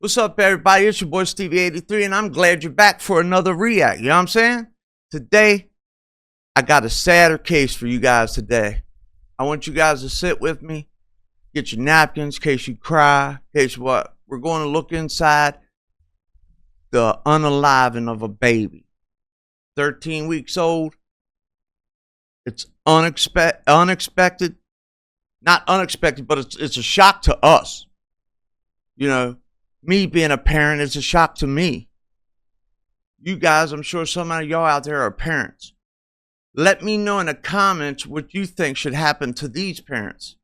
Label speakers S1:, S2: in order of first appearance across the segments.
S1: What's up, everybody? It's your boy Stevie83, and I'm glad you're back for another react. You know what I'm saying? Today, I got a sadder case for you guys today. I want you guys to sit with me, get your napkins in case you cry, in case what? We're going to look inside the unaliving of a baby. 13 weeks old. It's unexpected. Not unexpected, but it's a shock to us. You know, me being a parent is a shock to me. You guys, I'm sure some of y'all out there are parents. Let me know in the comments what you think should happen to these parents.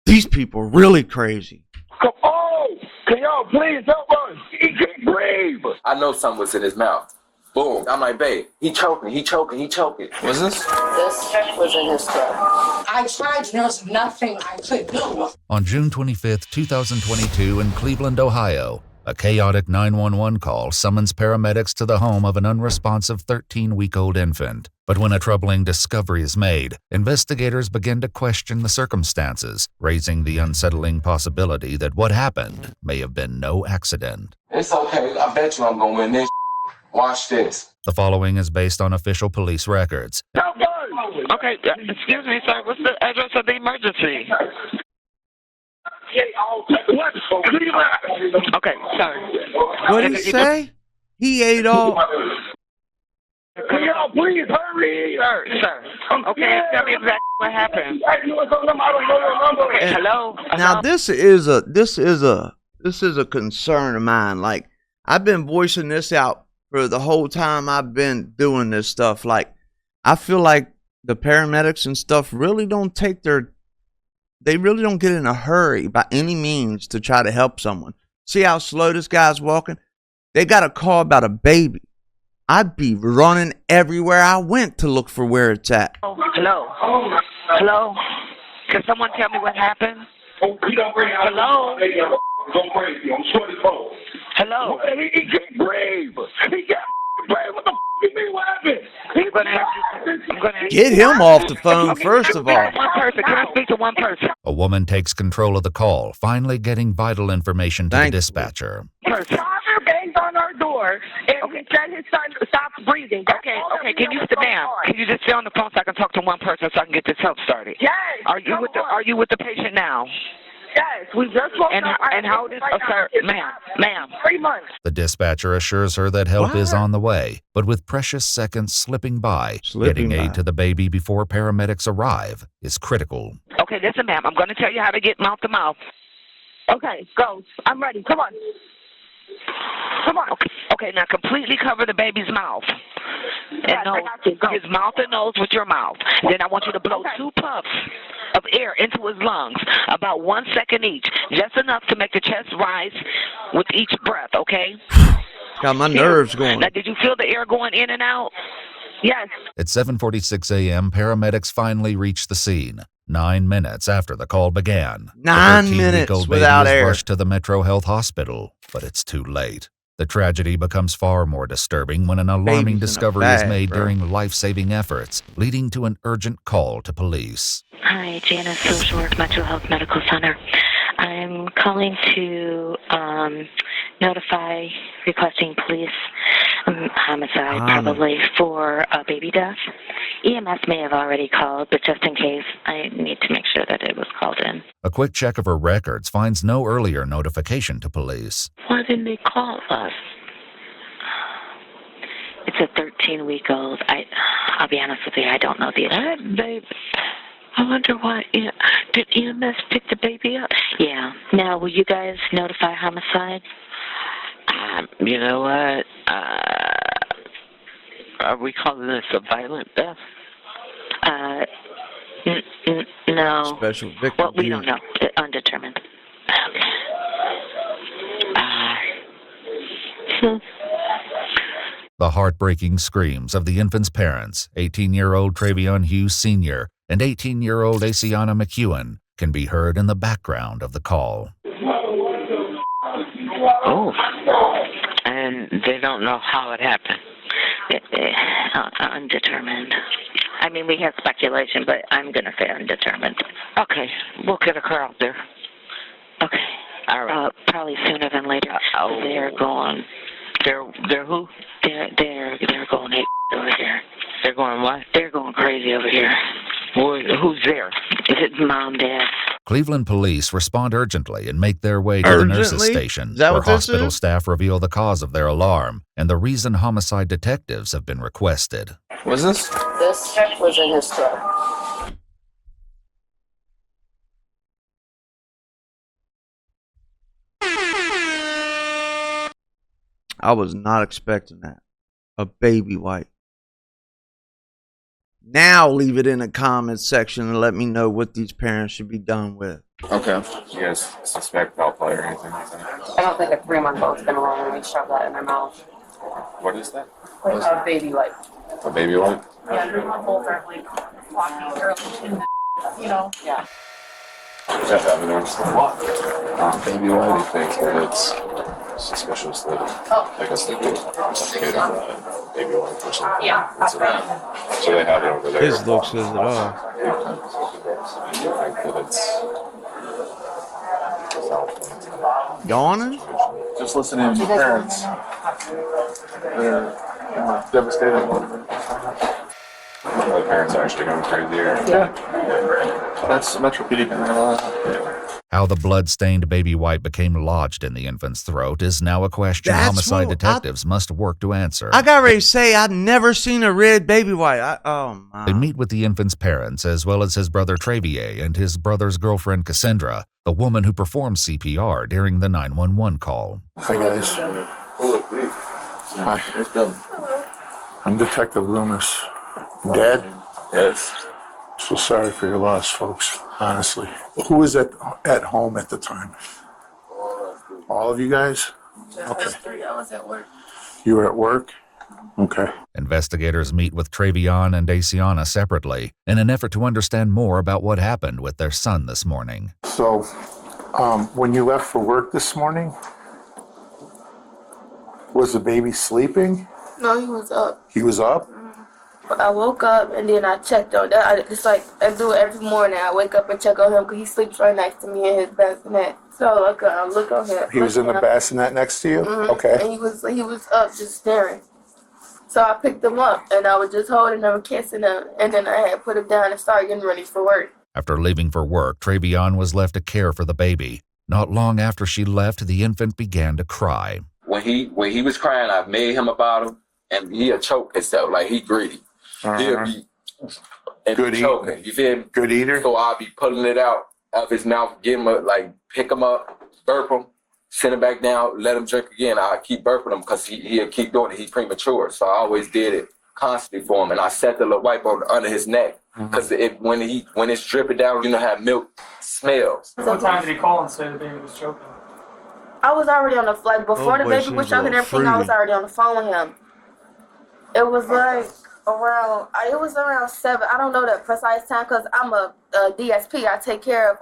S1: These people are really crazy.
S2: Come on! Can y'all please help us? He can't breathe!
S3: I know something was in his mouth. Boom. I'm like, babe, he choking.
S4: What's this?
S5: This was in his throat. I tried, there was nothing I could do.
S6: On June 25th, 2022, in Cleveland, Ohio, a chaotic 911 call summons paramedics to the home of an unresponsive 13-week-old infant. But when a troubling discovery is made, investigators begin to question the circumstances, raising the unsettling possibility that what happened may have been no accident.
S3: It's okay. I bet you I'm gonna win this. Watch this.
S6: The following is based on official police records.
S4: Okay, excuse me, sir. What's the address of the emergency? Okay, sorry.
S1: What did he say? He ate all.
S2: Can y'all please hurry?
S4: Sir. Okay, tell me exactly what happened.
S1: And
S4: Hello?
S1: now this is a concern of mine. Like, I've been voicing this out for the whole time I've been doing this stuff. Like, I feel like the paramedics and stuff really don't get in a hurry by any means to try to help someone. See how slow this guy's walking? They got a call about a baby. I'd be running everywhere I went to look for where it's at.
S4: Hello? Hello? Can someone tell me what happened? Hello?
S2: Go crazy. I'm sure it's cold.
S4: Hello?
S2: He can't breathe. He can't breathe. What the you mean? What happened?
S4: I'm gonna
S1: Get him off the phone, first of all.
S4: One person. Can I speak to one person?
S6: A woman takes control of the call, finally getting vital information to the dispatcher.
S5: Father banged on our door and he said his son stopped breathing.
S4: Okay, can you sit down? Can you just stay on the phone so I can talk to one person so I can get this help started?
S5: Yes.
S4: Are you with the patient now?
S5: Yes, we just woke up.
S4: And how old is sir? Ma'am.
S5: 3 months.
S6: The dispatcher assures her that help is on the way, but with precious seconds slipping by, getting aid to the baby before paramedics arrive is critical.
S4: Okay, listen, ma'am. I'm going to tell you how to get mouth to mouth.
S5: Okay, go. I'm ready. Come on. Come on.
S4: Okay, now completely cover the baby's mouth.
S5: Yes, I got you. Go.
S4: His mouth and nose with your mouth. Then I want you to blow 2 puffs of air into his lungs, about 1 second each, just enough to make the chest rise with each breath, okay?
S1: Got my nerves going.
S4: Now, did you feel the air going in and out?
S5: Yes.
S6: At 7:46 a.m., paramedics finally reach the scene. 9 minutes after the call began.
S1: 9 minutes without
S6: baby is
S1: air.
S6: rushed to the Metro Health Hospital, but it's too late. The tragedy becomes far more disturbing when an alarming
S1: Baby's in a
S6: discovery is
S1: bag,
S6: made
S1: bro.
S6: during life-saving efforts, leading to an urgent call to police.
S7: Hi, Janice, Social Work Metro Health Medical Center. I'm calling to notify requesting police homicide, probably for a baby death. EMS may have already called, but just in case, I need to make sure that it was called in.
S6: A quick check of her records finds no earlier notification to police.
S7: Why didn't they call us? It's a 13-week-old. I'll be honest with you, I don't know the babe. I wonder why. Did EMS pick the baby up? Yeah. Now, will you guys notify homicide?
S8: You know what? Are we calling this a violent death?
S7: No.
S1: Special victim.
S7: Well, we don't know. Undetermined. Okay.
S6: The heartbreaking screams of the infant's parents, 18-year-old Travion Hughes Sr. and 18-year-old Asiana McEwen, can be heard in the background of the call.
S8: Oh. And they don't know how it happened.
S7: Undetermined. I mean, we have speculation, but I'm going to say undetermined.
S8: Okay, we'll get a car out there.
S7: Okay.
S8: All right.
S7: Probably sooner than later.
S8: Oh.
S7: They're going.
S8: They're who?
S7: They're going over here.
S8: They're going what?
S7: They're going crazy over here.
S8: Who's there?
S7: Is it Mom, Dad?
S6: Cleveland police respond urgently and make their way to the nurses'
S1: Urgently?
S6: station,
S1: Is that
S6: where
S1: what this
S6: hospital
S1: is?
S6: staff reveal the cause of their alarm and the reason homicide detectives have been requested.
S3: What's this?
S5: This was in his truck.
S1: I was not expecting that. A baby white. Now leave it in the comments section and let me know what these parents should be done with.
S3: Okay. You guys suspect foul play or anything like that?
S5: I don't think a 3-month-old's gonna willingly shove that in their mouth.
S3: What is that?
S5: Like a baby wipe.
S3: A baby wipe?
S5: Yeah, 3-month-olds are like walking early, you know. Yeah.
S3: That's evidence. Baby wipe, he thinks that it's suspicious that I guess they could investigate a baby wipe or something.
S5: Yeah,
S3: Incident. So they have it over there.
S1: His look says it all.
S3: I think that it's
S1: Yawning?
S9: Just listening to parents. They're devastated.
S3: the parents are actually going crazy here.
S9: Yeah. That's metropedic.
S6: How the blood-stained baby wipe became lodged in the infant's throat is now a question
S1: That's
S6: homicide
S1: what-
S6: detectives must work to answer.
S1: I got ready to say I've never seen a red baby white. Oh my.
S6: They meet with the infant's parents, as well as his brother Travier and his brother's girlfriend Cassandra, the woman who performed CPR during the 911 call.
S9: Hi, guys. Hi. I'm Detective Loomis. Dad?
S3: Yes.
S9: So sorry for your loss, folks, honestly. Who was at home at the time? All of you guys? Okay.
S5: I was at work.
S9: You were at work? Okay.
S6: Investigators meet with Travion and Daciana separately in an effort to understand more about what happened with their son this morning.
S9: So, when you left for work this morning, was the baby sleeping?
S10: No, he was up.
S9: He was up?
S10: I woke up and then I checked on that. It's like I do it every morning. I wake up and check on him because he sleeps right next to me in his bassinet. So I look on him.
S9: He was in the bassinet next to you?
S10: Mhm.
S9: Okay.
S10: And he was up just staring. So I picked him up and I was just holding him and kissing him. And then I had put him down and started getting ready for work.
S6: After leaving for work, Travion was left to care for the baby. Not long after she left, the infant began to cry.
S3: When he was crying, I made him a bottle, and he'll choke himself like he greedy. He'll be
S9: Good
S3: choking. You feel me?
S9: Good eater?
S3: So I'll be pulling it out of his mouth, get him pick him up, burp him, send him back down, let him drink again. I keep burping him because he'll keep doing it. He's premature, so I always did it constantly for him, and I set the little wipe on under his neck because when it's dripping down, you know how milk smells.
S11: What time did he call and say the baby was choking?
S10: I was already on the flight. Before the
S1: boy,
S10: baby
S1: she
S10: was
S1: was a
S10: choking and
S1: little
S10: everything, I was
S1: fruity.
S10: already on the phone with him. It was like around 7. I don't know the precise time because I'm a DSP. I take care of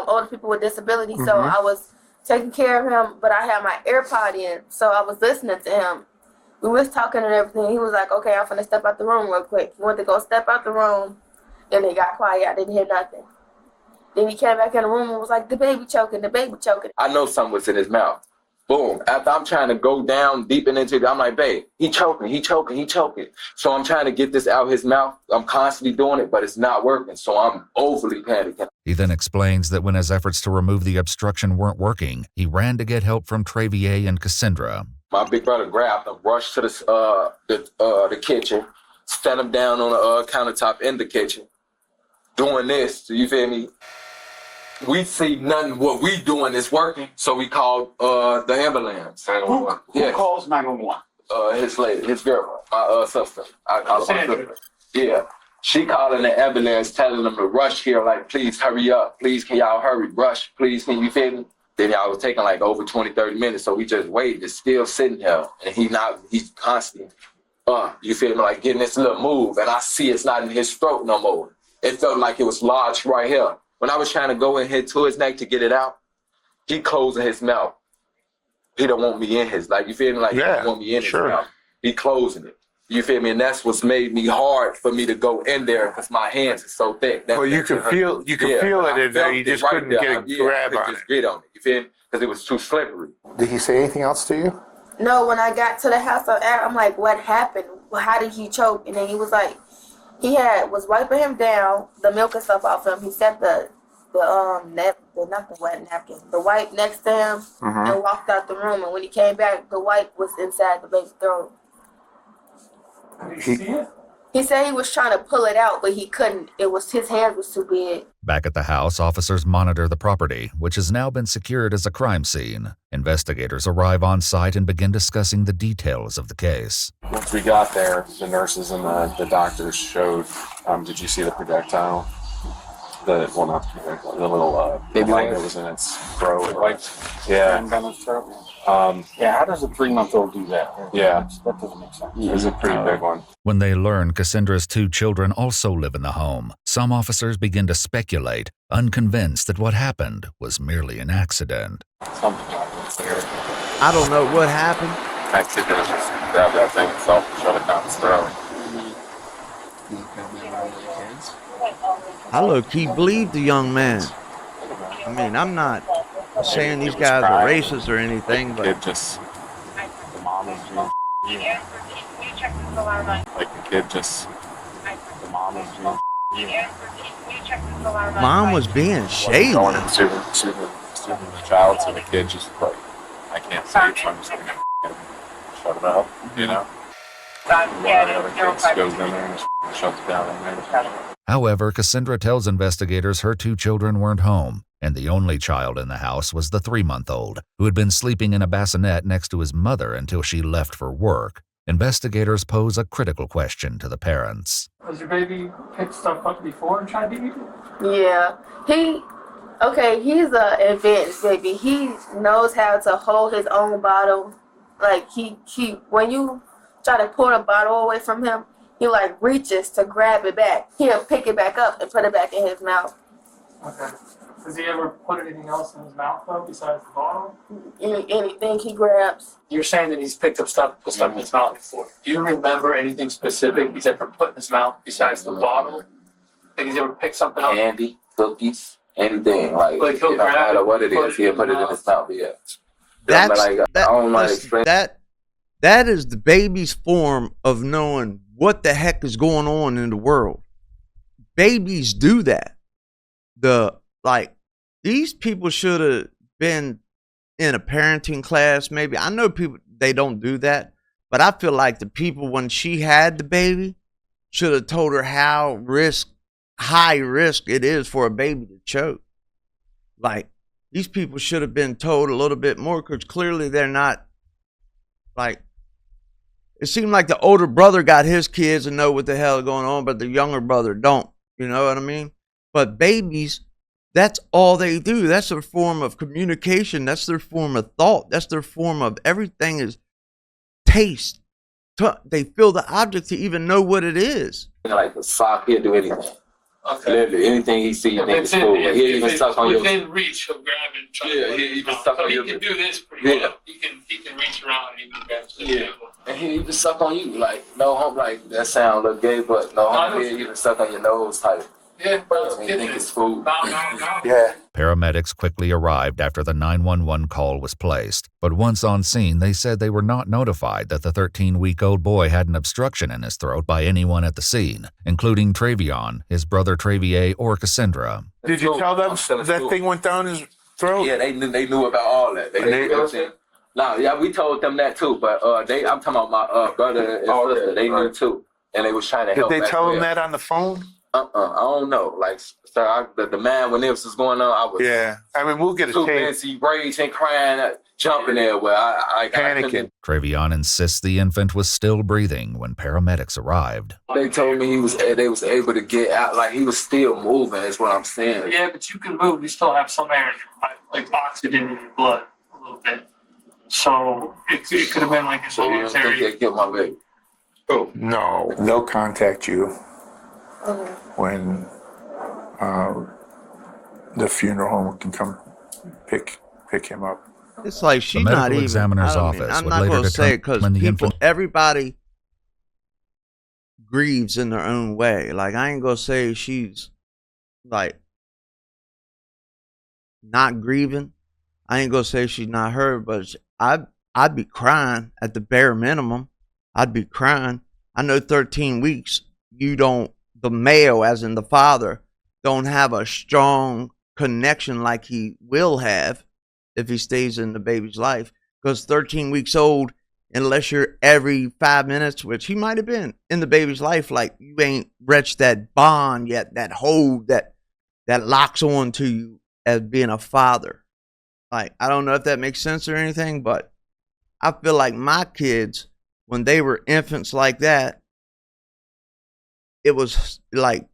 S10: older people with disabilities. So I was taking care of him, but I had my AirPod in, so I was listening to him. We was talking and everything. He was like, okay, I'm finna step out the room real quick. He went to go step out the room, and he got quiet. I didn't hear nothing. Then he came back in the room and was like, the baby choking, the baby choking.
S3: I know something was in his mouth. Boom. After I'm trying to go down deep into it, I'm like, babe, he choking. So I'm trying to get this out his mouth. I'm constantly doing it, but it's not working. So I'm overly panicking.
S6: He then explains that when his efforts to remove the obstruction weren't working, he ran to get help from Travier and Cassandra.
S3: My big brother grabbed him, rushed to the kitchen, set him down on the countertop in the kitchen, doing this. You feel me? We see nothing. What we doing is working, so we called the ambulance.
S2: Who calls 911?
S3: His girl, my sister. I call her my sister. Yeah. She calling the ambulance, telling them to rush here, like, please hurry up. Please, can y'all hurry? Rush, please, can you feel me? Then y'all was taking like over 20, 30 minutes, so we just waited. It's still sitting here, and he's constantly, you feel me, like getting this little move, and I see it's not in his throat no more. It felt like it was lodged right here. When I was trying to go and hit to his neck to get it out, he closing his mouth. He don't want me in his, like, you feel me, like he don't want me in his mouth. He closing it. You feel me? And that's what's made me hard for me to go in there because my hands are so thick.
S9: Well, you can feel it in there. You just couldn't get a grab on it.
S3: Get on it. You feel me? Because it was too slippery.
S9: Did he say anything else to you?
S10: No, when I got to the house, I'm like, what happened? Well, how did he choke? And then he was like, was wiping him down, the milk and stuff off him. He set the wipe next to him and walked out the room. And when he came back, the wipe was inside the baby's throat. He said he was trying to pull it out, but he couldn't. His hands was too big.
S6: Back at the house, officers monitor the property, which has now been secured as a crime scene. Investigators arrive on site and begin discussing the details of the case.
S12: Once we got there, the nurses and the doctors showed, did you see the projectile? The little baby that was in its throat. Yeah.
S13: How does a 3-month-old do that?
S12: Yeah.
S13: That doesn't make sense.
S12: It was a pretty big one.
S6: When they learn Cassandra's 2 children also live in the home, some officers begin to speculate, unconvinced that what happened was merely an accident.
S12: Something happened there.
S1: I don't know what happened.
S12: Accident, just grab that thing itself and shut it down his throat.
S1: I low-key believe the young man. I mean, I'm not saying these guys are racist or anything, but
S12: the mom was being like the kid just the mom was being
S1: mom was being shady.
S12: Going and soothing the child, so the kid just like, I can't see it, so I'm just gonna shut it up, you know. One of the other kids goes in there and just shuts it down in there.
S6: However, Cassandra tells investigators her 2 children weren't home, and the only child in the house was the 3-month-old, who had been sleeping in a bassinet next to his mother until she left for work. Investigators pose a critical question to the parents.
S11: Has your baby picked stuff up before and tried to eat it?
S10: Yeah. He's an advanced baby. He knows how to hold his own bottle. Like, when you try to pull the bottle away from him, he like reaches to grab it back. He'll pick it back up and put it back in his mouth.
S11: Okay. Does he ever put anything else in his mouth though besides the bottle?
S10: Anything he grabs.
S11: You're saying that he's picked up stuff in his mouth before. Do you remember anything specific he's ever put in his mouth besides the bottle? Think he's ever picked something up?
S3: Candy, cookies, anything. Like
S11: he'll
S3: no matter what it is, he'll put it in his mouth. Yeah.
S1: That is the baby's form of knowing what the heck is going on in the world. Babies do that. These people should have been in a parenting class, maybe. I know people, they don't do that, but I feel like the people, when she had the baby, should have told her how high risk it is for a baby to choke. Like, these people should have been told a little bit more, because clearly they're not, like, it seemed like the older brother got his kids and know what the hell is going on, but the younger brother don't. You know what I mean? But babies, that's all they do. That's their form of communication. That's their form of thought. That's their form of everything is taste. They feel the object to even know what it is.
S3: Like a sock, he'll do anything.
S11: Okay.
S3: Literally, anything he sees, he'll even suck on your.
S11: Within reach, he'll grab it and try
S3: to. He'll even suck on your.
S11: He can do this pretty well. He can reach around and he can grab the table.
S3: And he'll even suck on you, like no hope. Like that sound look gay, but no hope. He'll even suck on your nose type.
S11: Yeah, bro.
S3: You think it's food.
S9: Yeah.
S6: Paramedics quickly arrived after the 911 call was placed, but once on scene, they said they were not notified that the 13-week-old boy had an obstruction in his throat by anyone at the scene, including Travion, his brother Travier, or Cassandra.
S9: Did you tell them that thing went down his throat?
S3: Yeah, they knew about all that. They knew everything. No, yeah, we told them that too, but I'm talking about my brother and sister. They knew too, and they was trying to help.
S9: Did they tell them that on the phone?
S3: I don't know. Like, so the man, when this was going on, I was
S9: I mean, we'll get a
S3: too
S9: tape.
S3: busy raging, crying, jumping there where I
S9: panicking.
S6: Travion insists the infant was still breathing when paramedics arrived.
S3: They told me they was able to get out, like he was still moving. Is what I'm saying.
S11: Yeah, but you can move. You still have some air in your body, like oxygen in your blood a little bit. So it could have been like a
S3: So you don't think they killed my baby?
S9: Oh no, they'll contact you when the funeral home can come pick him up.
S1: It's like she's
S6: the medical
S1: not even.
S6: Examiner's office
S1: I'm
S6: would
S1: not
S6: later
S1: going to say it
S6: determine
S1: because
S6: the
S1: people,
S6: infant.
S1: everybody grieves in their own way. Like, I ain't gonna say she's like not grieving. I ain't gonna say she's not hurt, but I'd be crying at the bare minimum. I'd be crying. I know 13 weeks, the male, as in the father, don't have a strong connection like he will have if he stays in the baby's life. Because 13 weeks old, unless you're every 5 minutes, which he might have been in the baby's life, like, you ain't reached that bond yet, that hold that locks on to you as being a father. Like, I don't know if that makes sense or anything, but I feel like my kids, when they were infants like that, it was like,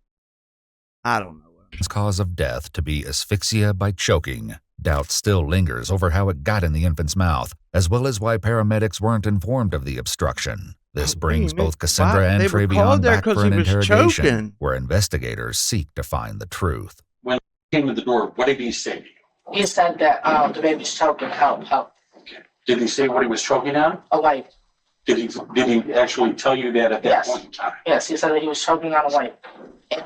S1: I don't know.
S6: Cause of death to be asphyxia by choking. Doubt still lingers over how it got in the infant's mouth, as well as why paramedics weren't informed of the obstruction. This brings both Cassandra and Travion back for an interrogation, choking, where investigators seek to find the truth.
S13: When he came to the door, what did he say to you?
S5: He said that the baby's choking. Help.
S13: Okay. Did he say what he was choking on?
S5: A wipe.
S13: Did he actually tell you that at that point in time?
S5: Yes, he said that he was choking on a wipe.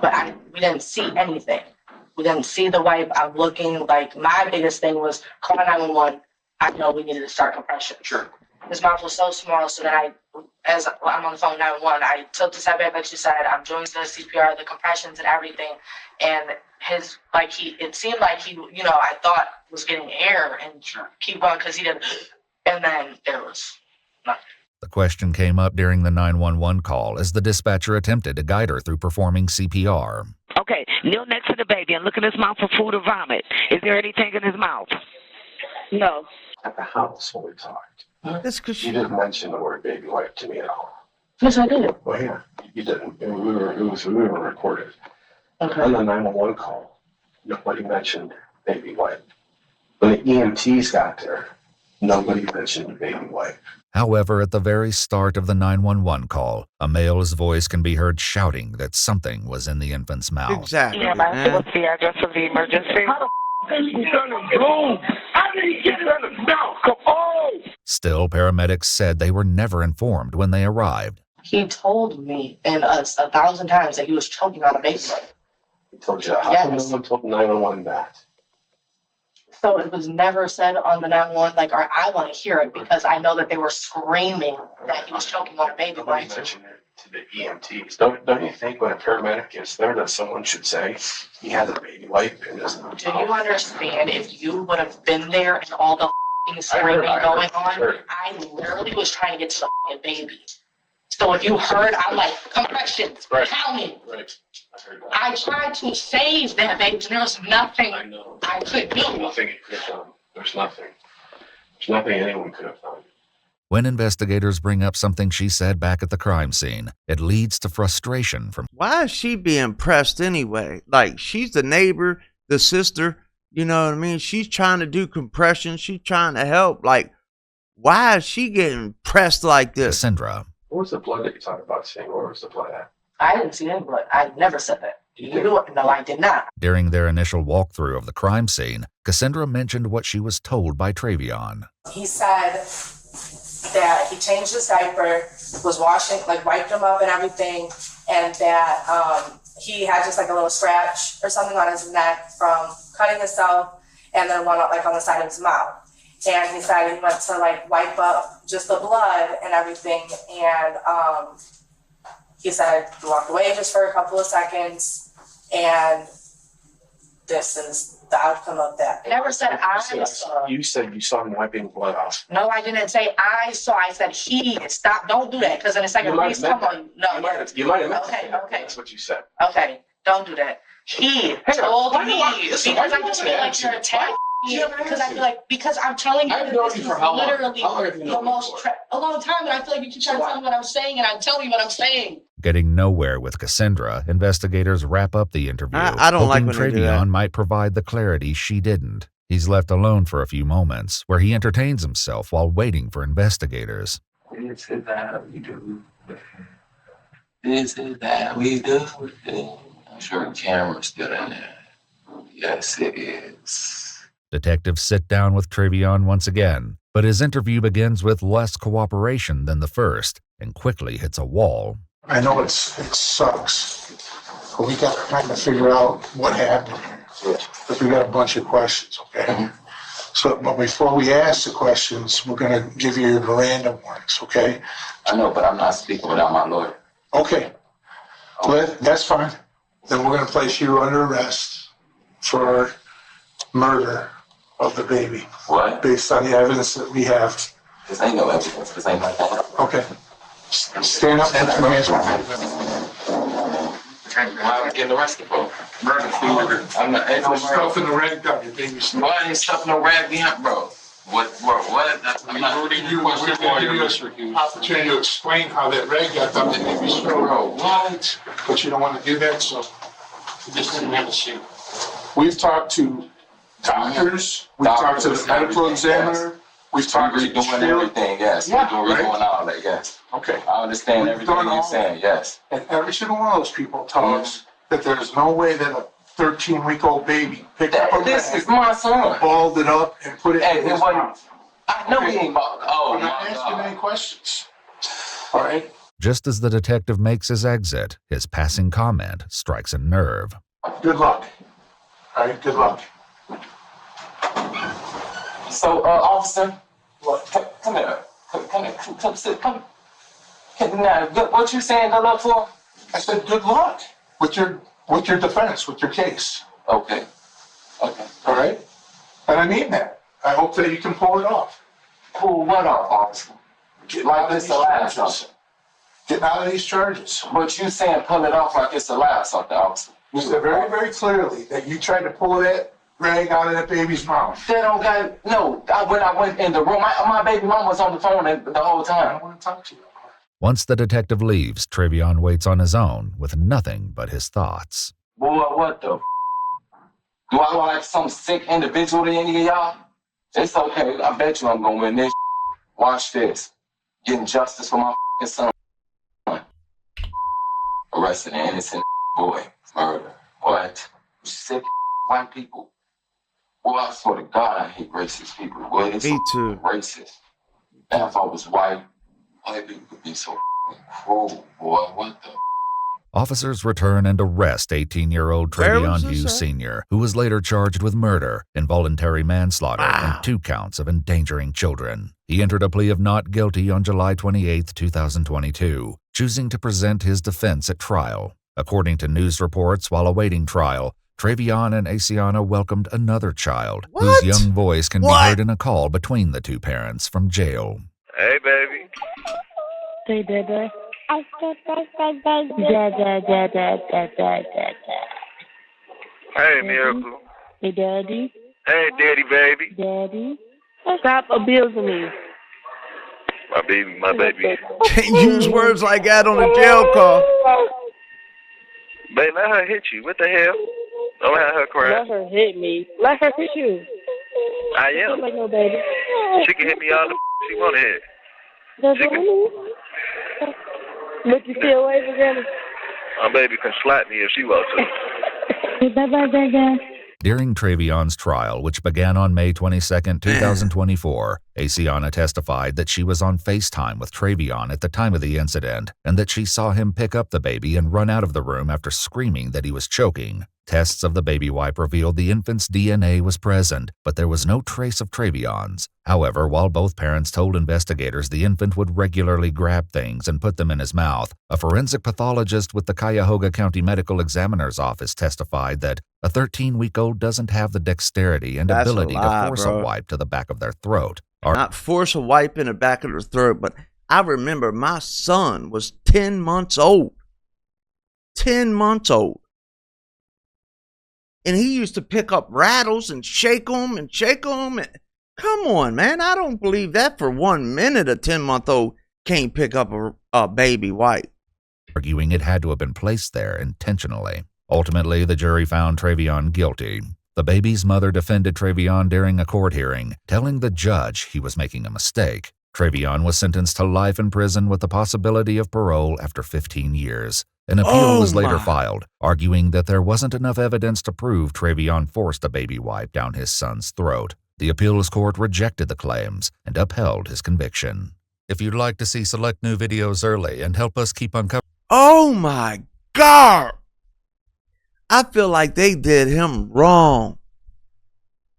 S5: But we didn't see anything. We didn't see the wipe. I'm looking, like, my biggest thing was calling 911. I know we needed to start compression.
S13: Sure.
S5: His mouth was so small, so then as I'm on the phone 911, I took the step back, like you said. I'm doing the CPR, the compressions and everything. And it seemed like he, I thought was getting air and keep on because he didn't. And then there was nothing.
S6: The question came up during the 911 call as the dispatcher attempted to guide her through performing CPR.
S4: Okay, kneel next to the baby and look in his mouth for food or vomit. Is there anything in his mouth? No.
S2: At the house when we talked.
S1: That's because
S2: you didn't mention the word baby wipe to me at all.
S5: Yes, I did.
S2: Well, yeah, you didn't. And we were recorded.
S5: Okay.
S2: On the 911 call, nobody mentioned baby wipe. When the EMTs got there, nobody mentioned baby wipe.
S6: However, at the very start of the 911 call, a male's voice can be heard shouting that something was in the infant's mouth.
S1: Exactly.
S4: Yeah, what's the address of the emergency?
S2: How the f*** is he done in bloom? I didn't get it in the mouth. Come on.
S6: Still, paramedics said they were never informed when they arrived.
S5: He told me and us 1,000 times that he was choking on a baby.
S2: He told you that. How come no one told 911 that?
S5: So it was never said on the 911, like, or I want to hear it because I know that they were screaming that he was choking on a baby.
S2: Nobody mentioned it to the EMTs. Don't you think when a paramedic is there that someone should say he has a baby wipe in his mouth?
S5: Do you understand if you would have been there and all the screaming going on? I literally was trying to get to the baby. So if you heard, I'm like, compressions, pounding.
S2: Right.
S5: I tried to save that baby, and there was nothing I could do.
S2: There's nothing you could have done. There's nothing. There's nothing anyone could have done.
S6: When investigators bring up something she said back at the crime scene, it leads to frustration from...
S1: Why is she being pressed anyway? Like, she's the neighbor, the sister, you know what I mean? She's trying to do compression. She's trying to help. Like, why is she getting pressed like this?
S6: Cassandra.
S2: What was the blood that you talked about seeing? Where was the blood at?
S5: I didn't see any blood. I never said that. No, I did not.
S6: During their initial walkthrough of the crime scene, Cassandra mentioned what she was told by Travion.
S5: He said that he changed his diaper, was washing, like wiped him up and everything, and that he had just like a little scratch or something on his neck from cutting himself, and then one like on the side of his mouth. And he said he went to like wipe up just the blood and everything, and he said he walked away just for a couple of seconds, and this is the outcome of that. I never said I saw.
S2: You said you saw him wiping blood off.
S5: No, I didn't say I saw. I said he. Stop. Don't do that, because in a second, please come on. No.
S2: You might have meant
S5: Okay.
S2: That's what you said.
S5: Okay, don't do that. He told me because I just feel like you're attacking. Because I feel like, because I'm telling you that this is literally the most a long time, and I feel like you keep trying to tell me what I'm saying, and I'm telling you what I'm saying.
S6: Getting nowhere with Cassandra, investigators wrap up the interview.
S1: I don't like when they do that.
S6: Travion might provide the clarity she didn't. He's left alone for a few moments, where he entertains himself while waiting for investigators.
S3: Is it that we do? Is it that we do? I'm sure the camera's still in there. Yes, it is.
S6: Detectives sit down with Travion once again, but his interview begins with less cooperation than the first and quickly hits a wall.
S9: I know it sucks, but we got to kind of figure out what happened here. Because we got a bunch of questions, okay? So, but before we ask the questions, we're going to give you your Miranda warnings, okay?
S3: I know, but I'm not speaking without my lawyer.
S9: Okay. Well, that's fine. Then we're going to place you under arrest for murder of the baby.
S3: What?
S9: Based on the evidence that we have.
S3: This ain't no evidence. This ain't my fault.
S9: Okay. Stand up and put your hands behind you.
S3: Why am I getting arrested for? Murder. I'm not. Ain't no murder.
S9: Stuff in the red gun, your baby's stuff.
S3: Why ain't stuff no rag behind, bro? What, bro? What? I'm not.
S9: We're going to give you an opportunity to explain how that red got done in the baby's throat.
S3: Bro, what?
S9: But you don't want to do that, so
S11: We just didn't have a shoot.
S9: we've talked to doctors, we've talked to the medical examiner, we've talked to
S3: We're doing everything, yes.
S9: Yeah,
S3: We're
S9: right.
S3: doing all that, yes.
S9: Okay.
S3: I understand
S9: We've
S3: everything
S9: done
S3: you're
S9: all
S3: saying, yes.
S9: And every single one of those people tell us that there's no way that a 13-week-old baby picked up a
S3: This
S9: rag,
S3: is my son.
S9: balled it up, and put it
S3: Hey,
S9: in his
S3: it wasn't-
S9: mouth.
S3: I know he ain't about. Oh,
S9: I'm not
S3: my
S9: asking
S3: God.
S9: any questions. All right?
S6: Just as the detective makes his exit, his passing comment strikes a nerve.
S9: Good luck. All right, good luck.
S3: So, officer,
S9: What?
S3: come here. Come sit. Come. Now, what you saying good luck for?
S9: I said good luck with your defense, with your case.
S3: Okay. Okay.
S9: All right? And I mean that. I hope that you can pull it off.
S3: Pull what off, officer?
S9: Getting
S3: Like
S9: out of
S3: this
S9: these
S3: the last
S9: charges.
S3: something.
S9: Getting out of these charges.
S3: But you saying pull it off like it's the last something, officer.
S9: You said very, very clearly that you tried to pull that rag out of that baby's mouth.
S3: That don't got, no, when I went in the room, my baby mom was on the phone the whole
S9: I
S3: time.
S9: don't want to talk to you.
S6: Once the detective leaves, Trevion waits on his own with nothing but his thoughts.
S3: Boy, what the Do I look like some sick individual to any of y'all? It's okay. I bet you I'm gonna win this. Watch this. Getting justice for my son. Arresting an innocent boy. Murder. What? Sick white people. Boy, I swear to God, I hate racist people. Boy, it's
S1: Me too.
S3: racist. And if I was white people could be so cruel. Boy, what the?
S6: Officers return and arrest 18-year-old
S1: Where was
S6: Trevion
S1: this
S6: Hughes
S1: at?
S6: Sr., who was later charged with murder, involuntary manslaughter,
S1: Wow.
S6: and 2 counts of endangering children. He entered a plea of not guilty on July 28, 2022, choosing to present his defense at trial. According to news reports, while awaiting trial, Trevion and Asiana welcomed another child,
S1: What?
S6: whose young voice can be
S1: What?
S6: heard in a call between the 2 parents from jail.
S12: Hey, baby.
S7: Hey, Dada.
S12: Hey, Miracle.
S7: Hey, Daddy.
S12: Hey, Daddy, baby.
S7: Daddy. Stop abusing me.
S12: My baby, my baby.
S1: Can't use words like that on a jail call.
S12: Babe, let her hit you. What the hell? Don't have her cry.
S7: Let her hit me. Let her hit you.
S12: I
S7: Don't
S12: am.
S7: like no baby.
S12: She can hit me all the she want to hit.
S7: That's
S12: She can,
S7: Look, you still waving at me?
S12: my baby can slap me if she wants to.
S7: Bye-bye, Dada.
S6: During Trevion's trial, which began on May 22, 2024, Asiana testified that she was on FaceTime with Trevion at the time of the incident and that she saw him pick up the baby and run out of the room after screaming that he was choking. Tests of the baby wipe revealed the infant's DNA was present, but there was no trace of Trevion's. However, while both parents told investigators the infant would regularly grab things and put them in his mouth, a forensic pathologist with the Cuyahoga County Medical Examiner's Office testified that a 13-week-old doesn't have the dexterity and
S1: That's a
S6: ability
S1: lie,
S6: to force
S1: bro.
S6: a wipe to the back of their throat.
S1: Not force a wipe in the back of the throat, but I remember my son was 10 months old. 10 months old. And he used to pick up rattles and shake them and shake them. Come on, man. I don't believe that for 1 minute a 10-month-old can't pick up a baby wipe.
S6: Arguing it had to have been placed there intentionally. Ultimately, the jury found Trevion guilty. The baby's mother defended Trevion during a court hearing, telling the judge he was making a mistake. Trevion was sentenced to life in prison with the possibility of parole after 15 years. An appeal was later filed, arguing that there wasn't enough evidence to prove Trevion forced a baby wipe down his son's throat. The appeals court rejected the claims and upheld his conviction. If you'd like to see select new videos early and help us keep uncovering
S1: Oh my God. I feel like they did him wrong.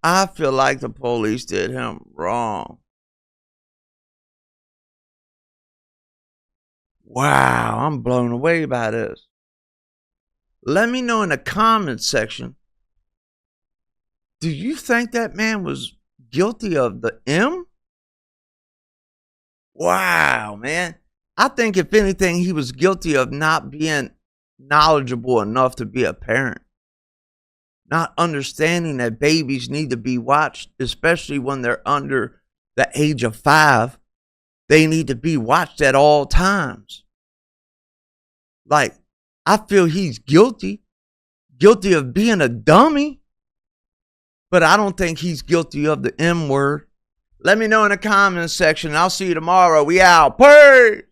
S1: I feel like the police did him wrong. Wow, I'm blown away by this. Let me know in the comments section. Do you think that man was guilty of the M? Wow, man. I think if anything, he was guilty of not being knowledgeable enough to be a parent. Not understanding that babies need to be watched, especially when they're under the age of 5. They need to be watched at all times. Like, I feel he's guilty of being a dummy, but I don't think he's guilty of the M word. Let me know in the comments section. I'll see you tomorrow. We out. Peace.